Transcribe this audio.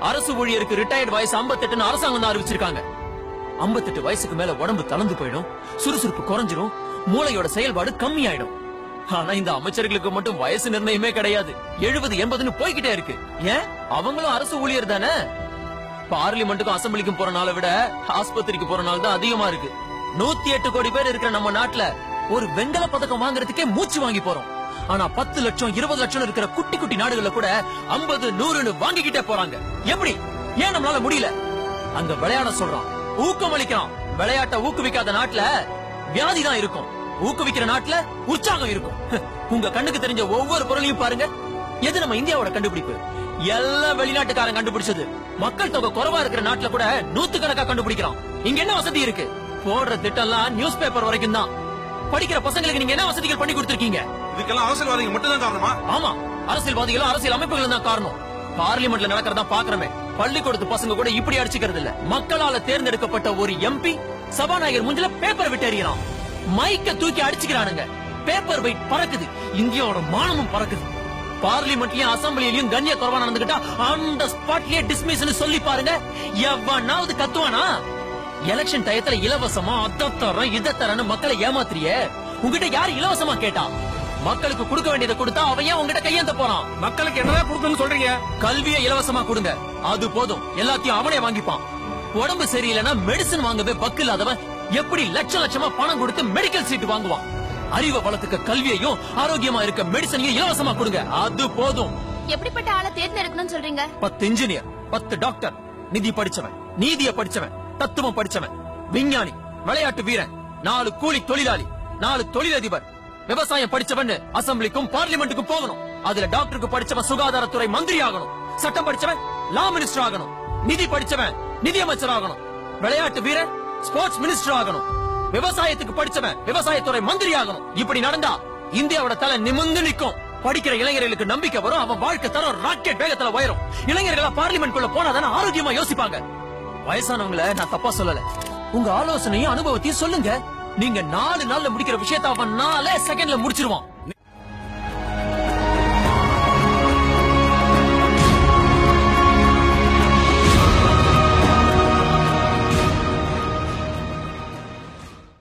அரசு ஊழியருக்கு ரிட்டையர்ட் வயசு 58 அரசாங்கம் தான் அறிவிச்சிருக்காங்க. 58 வயசுக்கு மேல உடம்பு தளர்ந்து போயிடும், சுறுசுறுப்பு குறைஞ்சிரும், மூளையோட செயல்பாடு கம்மியாயிடும். ஆனா இந்த அமைச்சர்களுக்கு மட்டும் வயசு நிர்ணயமே கிடையாது. 70 80ன்னு போய்கிட்டே இருக்கு. ஏன்? அவங்களும் அரசு ஊழியர் தானே. பார்லிமெண்ட்டுக்கும் அசம்பிளிக்கும் போற நாளை விட ஆஸ்பத்திரிக்கு போற நாள் தான் அதிகமா இருக்கு. 108 கோடி பேர் இருக்கிற நம்ம நாட்டுல ஒரு வெண்கல பதக்கம் வாங்குறதுக்கே மூச்சு வாங்கி போறோம். ஆனா 10 லட்சம் 20 லட்சம் இருக்கிற குட்டி குட்டி நாடுகள்ல கூட 50 100ன்னு வாங்கிக்கிட்டே போறாங்க. எப்படி? ஏன் நம்மளால முடியல? அங்க விளையாட சொல்றான், ஊக்கமளிக்கிறான். விளையாட்டை ஊக்குவிக்காத நாட்டுல வியாதி தான் இருக்கும், ஊக்குவிக்கிற நாட்டுல உற்சாகம் இருக்கும். உங்க கண்ணுக்கு தெரிஞ்ச ஒவ்வொரு பொருளையும் பாருங்க. எது நம்ம இந்தியாவோட கண்டுபிடிப்பு? எல்லாம் வெளிநாட்டுக்காரன் கண்டுபிடிச்சது. மக்கள் தொகை குறைவா இருக்கிற நாட்டுல கூட நூத்துக்கணக்கா கண்டுபிடிக்கிறான். இங்க என்ன வசதி இருக்கு? போடுற திட்டம்லாம் நியூஸ் பேப்பர் வரைக்கும் தான். படிக்கிற பசங்களுக்கு நீங்க என்ன வசதிகள் பண்ணி கொடுத்திருக்கீங்க? இதுக்கெல்லாம் அரசியல்வாதிகள் மட்டும் தான் காரணமா? ஆமா, அரசியல்வாதிகளும் அரசியல் அமைப்புகளும் தான் காரணம். பார்லிமெண்ட்ல நடக்கிறதா பாக்குறமே. பள்ளிக்கூடத்து பசங்க கூட இப்படி அடிச்சுக்கிறது இல்ல. மக்களால தேர்ந்தெடுக்கப்பட்ட ஒரு எம்பி சபாநாயகர் முஞ்சில பேப்பர் விட்டு எறியறான், மைக்க தூக்கி அடிச்சுக்கிறானுங்க. பேப்பர் வெயிட் பறக்குது, இந்தியாவோட மானமும் பறக்குது. பார்லிமெண்ட்லயும் அசம்பிளிலயும் கண்ணிய குறைவா நடந்துகிட்டா அந்த ஸ்பாட்லயே டிஸ்மிஸ்னு சொல்லி பாருங்க. எவனாவது கத்துவானா? எலெக்ஷன் டயத்துல இலவசமா அத தரேன் இத தரேன்னு மக்களை ஏமாத்திரியே. உங்ககிட்ட யாரு இலவசமா கேட்டா? மக்களுக்கு கொடுக்க வேண்டியதை கொடுத்தா அவன் ஏன் உங்ககிட்ட கையேந்த போறான்? மக்களுக்கு என்னதான் கொடுக்கணும்னு சொல்றீங்க? கல்வியை இலவசமா கொடுங்க, அது போதும். எல்லாத்தையும் அவனே வாங்கிப்பான். உடம்பு சரியில்லைன்னா மெடிசன் வாங்கவே பக்கு இல்லாதவன் எப்படி லட்சம் லட்சமா பணம் கொடுத்து மெடிக்கல் சீட் வாங்குவான்? அறிவை வளர்த்துக்க கல்வியையும் ஆரோக்கியமா இருக்க மெடிசனையும் இலவசமா கொடுங்க, அது போதும். எப்படிப்பட்ட ஆளை தேர்ந்தெடுக்கணும்னு சொல்றீங்க? 10 இன்ஜினியர், 10 டாக்டர், நிதி படிச்சவன், நீதிய படிச்சவன், தத்துவம் படிச்சவன், விஞ்ஞானி, விளையாட்டு வீரன், 4 கூலி தொழிலாளி, 4 தொழிலதிபர், விவசாயம் படிச்சவன் அசம்பிளிக்கும் பார்லிமெண்ட்டுக்கும் போகணும். அதுல டாக்டருக்கு படிச்சவன் சுகாதாரத்துறை மந்திரி ஆகணும், சட்டம் படிச்சவன் லா மினிஸ்டர் ஆகணும், நிதி படிச்சவன் நிதியமைச்சர் ஆகணும், விளையாட்டு வீரன் ஸ்போர்ட்ஸ் மினிஸ்டர் ஆகணும், விவசாயத்துக்கு படிச்சவன் விவசாயத்துறை மந்திரி ஆகணும். இப்படி நடந்தா இந்தியாவோட தலை நிமிர்ந்து நிக்கும். படிக்கிற இளைஞர்களுக்கு நம்பிக்கை வரும், அவன் வாழ்க்கை தரம் ராக்கெட் வேகத்துல உயரும். இளைஞர்களா பார்லிமெண்ட் குள்ள போனாதானே ஆரோக்கியமா யோசிப்பாங்க. வயசானவங்கள நான் தப்பா சொல்லல, உங்க ஆலோசனையும் அனுபவத்தையும் சொல்லுங்க. நீங்க 4 நாள்ல முடிக்கிற விஷயத்த அவன் 4 செகண்ட்ல முடிச்சிருவான்.